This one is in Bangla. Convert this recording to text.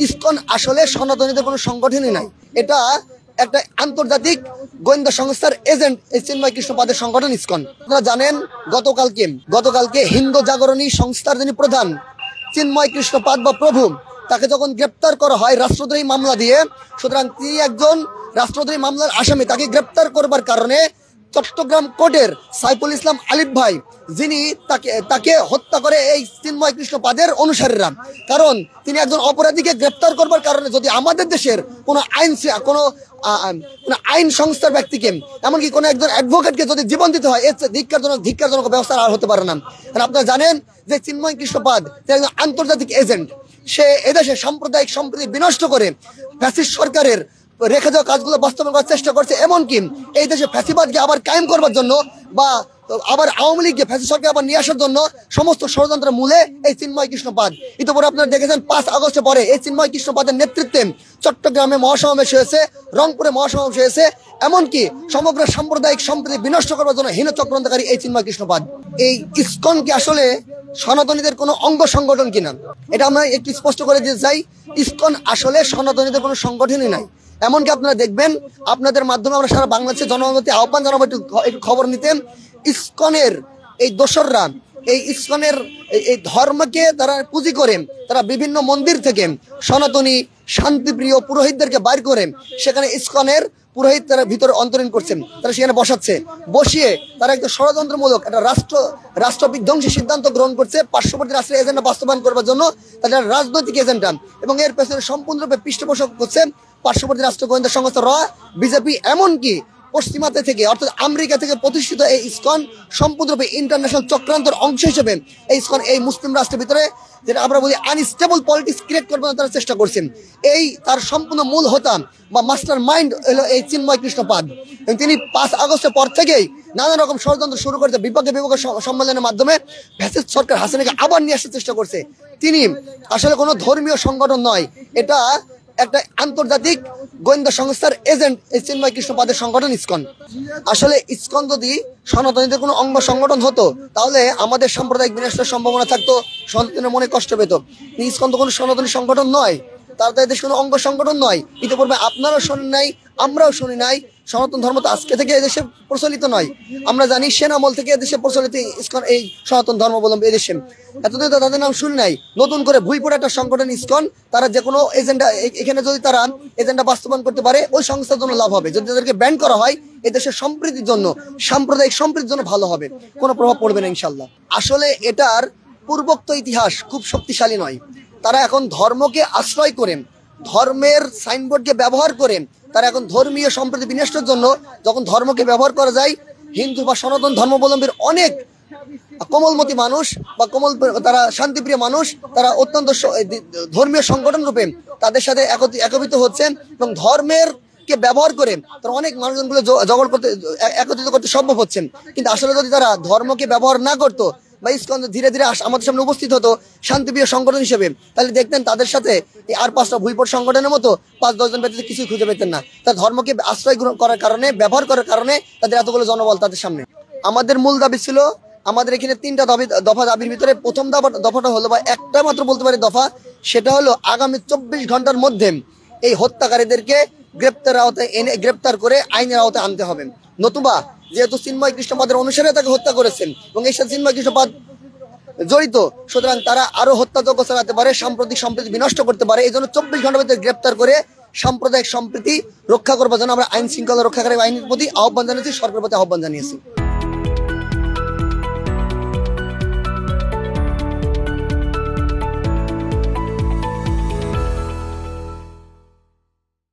ইসকন আসলে সনাতনীদের কোনো সংগঠনই নাই, এটা একটা আন্তর্জাতিক গোয়েন্দা সংস্থার এজেন্ট এই চিন্ময় কৃষ্ণপাদের সংগঠন ইসকন। আপনারা জানেন গতকালকে হিন্দু জাগরণী সংস্থার যিনি প্রধান চিন্ময় কৃষ্ণপাদ বা প্রভু, তাকে যখন গ্রেপ্তার করা হয় রাষ্ট্রদ্রোহী মামলা দিয়ে, সুতরাং তিনি একজন রাষ্ট্রদ্রোহী মামলার আসামি, তাকে গ্রেপ্তার করবার কারণে চট্টগ্রাম কোর্টের সাইফুল ইসলাম আলিফ ভাই, যিনি তাকে হত্যা করে এই চিন্ময় কৃষ্ণপাদের অনুসারীরা। কারণ তিনি একজন অপরাধীকে গ্রেপ্তার করবার কারণে যদি আমাদের দেশের কোনো আইন সংস্থার ব্যক্তিকে, এমনকি কোনো একজন অ্যাডভোকেটকে যদি জীবন দিতে হয়, এর ধিক্কারজনক ব্যবস্থা আর হতে পারে না। কারণ আপনারা জানেন যে চিন্ময় কৃষ্ণপাদ একজন আন্তর্জাতিক এজেন্ট, সে এদেশে সাম্প্রদায়িক সম্প্রীতি বিনষ্ট করে ফ্যাসিস্ট সরকারের রেখে যাওয়া কাজগুলো বাস্তবায়ন করার চেষ্টা করছে। এমনকি এই দেশে ফ্যাসিবাদকে আবার কায়েম করবার জন্য বা আবার আওয়ামী লীগকে ফ্যাসিস্ট সরকার আবার নিয়ে আসার জন্য সমস্ত ষড়যন্ত্রের মূলে এই চিন্ময় কৃষ্ণপাদ। ইতিপূর্বে আপনারা দেখেছেন 5 আগস্টের পরে এই চিন্ময় কৃষ্ণপাদের নেতৃত্বে চট্টগ্রামে মহাসমাবেশ হয়েছে, রংপুরে মহাসমাবেশ হয়েছে, এমনকি সমগ্র সাম্প্রদায়িক সম্প্রীতি বিনষ্ট করবার জন্য হীন চক্রান্তকারী এই চিন্ময় কৃষ্ণপাদ। এই ইসকন কি আসলে সনাতনীদের কোনো অঙ্গ সংগঠন কিনা, এটা আমরা একটু স্পষ্ট করে দিতে চাই। ইসকন আসলে সনাতনীদের কোনো সংগঠনই নাই। এমনকি আপনারা দেখবেন, আপনাদের মাধ্যমে আমরা সারা বাংলাদেশের জনগণকে আহ্বান জানাবো একটু খবর নিতে। ইসকনের এই দোসররা এই ইসকনের এই ধর্মকে তারা পুঁজি করে তারা বিভিন্ন মন্দির থেকে সনাতনী শান্তিপ্রিয় পুরোহিতদেরকে বাইর করে সেখানে ইসকনের পুরোহিত তারা ভিতরে অন্তরীণ করছেন, তারা সেখানে বসিয়ে তারা একটা ষড়যন্ত্রমূলক একটা রাষ্ট্র বিধ্বংসী সিদ্ধান্ত গ্রহণ করছে পার্শ্ববর্তী রাষ্ট্রের এজেন্ডা বাস্তবায়ন করবার জন্য, তাদের রাজনৈতিক এজেন্ডা। এবং এর পেছনে সম্পূর্ণরূপে পৃষ্ঠপোষক করছে পার্শ্ববর্তী রাষ্ট্র গোয়েন্দা সংস্থা বিজেপি। এমনকি পশ্চিমাতে থেকে অর্থাৎ আমেরিকা থেকে প্রতিষ্ঠিত এই ইসকন সম্পূর্ণরূপে ইন্টারন্যাশনাল চক্রান্তের অংশ হিসেবে এই ইসকন এই মুসলিম রাষ্ট্রের ভিতরে, যেটা আমরা বলি আনস্টেবল পলিটিক্স ক্রিয়েট করবার তারা চেষ্টা করছেন। এই তার সম্পূর্ণ মূল হোতা বা মাস্টার মাইন্ড হলো এই চিন্ময় কৃষ্ণপাদ। এবং তিনি 5 আগস্টের পর থেকেই নানা রকম ষড়যন্ত্র শুরু করেছে, বিপক্ষে সম্মেলনের মাধ্যমে ফ্যাসিস্ট সরকার হাসিনাকে আবার নিয়ে আসার চেষ্টা করছে। তিনি আসলে কোনো ধর্মীয় সংগঠন নয়, এটা একটা আন্তর্জাতিক গোয়েন্দা সংস্থার এজেন্ট এই চিন্ময় কৃষ্ণপাদের সংগঠন ইসকন। আসলে ইসকন যদি সনাতনীদের কোনো অঙ্গ সংগঠন হতো তাহলে আমাদের সাম্প্রদায়িক বিনাশের সম্ভাবনা থাকতো, সনাতনের মনে কষ্ট পেত। ইসকন তো কোনো সনাতনী সংগঠন নয়, তার তো এদেশ কোনো অঙ্গ সংগঠন নয়। ইতিপূর্বে আপনারাও শোনেন নাই, আমরাও শুনি নাই। সনাতন ধর্ম তো আজকে থেকে এদেশে প্রচলিত নয়, আমরা জানি সেন আমল থেকে এদেশে প্রচলিত ইসকন এই সনাতন ধর্মাবলম্বী এদেশে। এতদিন তো তাদের নাম শুনি নাই। নতুন করে ভুইপড়া একটা সংগঠন ইসকন, তারা যে কোনো এজেন্ডা এখানে যদি তারা এজেন্ডা বাস্তবায়ন করতে পারে ওই সংস্থার জন্য লাভ হবে। যদি তাদেরকে ব্যান করা হয় এদেশের সম্প্রীতির জন্য, সাম্প্রদায়িক সম্প্রীতির জন্য ভালো হবে, কোনো প্রভাব পড়বে না ইনশাল্লাহ। আসলে এটার পূর্বোক্ত ইতিহাস খুব শক্তিশালী নয়। তারা এখন ধর্মকে আশ্রয় করে, ধর্মের সাইনবোর্ডকে ব্যবহার করে তারা এখন ধর্মীয় সম্প্রীতি বিনষ্টের জন্য যখন ধর্মকে ব্যবহার করা যায়, হিন্দু বা সনাতন ধর্মাবলম্বীর অনেক কোমলমতি মানুষ বা তারা শান্তিপ্রিয় মানুষ, তারা অত্যন্ত ধর্মীয় সংগঠন রূপে তাদের সাথে একত্রিত হচ্ছেন এবং ধর্মের কে ব্যবহার করে তারা অনেক মানুষজনগুলো একত্রিত করতে সম্ভব হচ্ছেন। কিন্তু আসলে যদি তারা ধর্মকে ব্যবহার না করতো বা ইসকন ধীরে ধীরে আমাদের সামনে উপস্থিত হতো শান্তিপ্রিয় সংগঠন হিসেবে, তাহলে দেখতেন তাদের সাথে এই আর 5টা ভুইপট সংগঠনের মতো 5-10 জন ব্যক্তিতে কিছুই খুঁজে পেতেন না। তার ধর্মকে আশ্রয় করার কারণে, ব্যবহার করার কারণে তাদের এতগুলো জনবল তাদের সামনে। আমাদের মূল দাবি ছিল, আমাদের এখানে 3টা দফা দাবির ভিতরে প্রথম দফাটা হলো, বা একটা মাত্র বলতে পারি দফা, সেটা হলো আগামী 24 ঘন্টার মধ্যে এই হত্যাকারীদেরকে গ্রেপ্তার করে আইনের আওতায় আনতে হবে। নতুবা যেহেতু চিন্ময় কৃষ্ণপাদের অনুসারে তাকে হত্যা করেছেন এবং এই সাথে চিন্ময় কৃষ্ণপাদ জড়িত, সুতরাং তারা আরো হত্যাযজ্ঞ চালাতে পারে, সাম্প্রতিক সম্প্রীতি বিনষ্ট করতে পারে। এই জন্য 24 ঘন্টার ভিতরে গ্রেপ্তার করে সাম্প্রদায়িক সম্প্রীতি রক্ষা করবার জন্য আমরা আইন শৃঙ্খলা রক্ষাকারী বাহিনীর প্রতি আহ্বান জানিয়েছি, সরকারের প্রতি আহ্বান জানিয়েছি।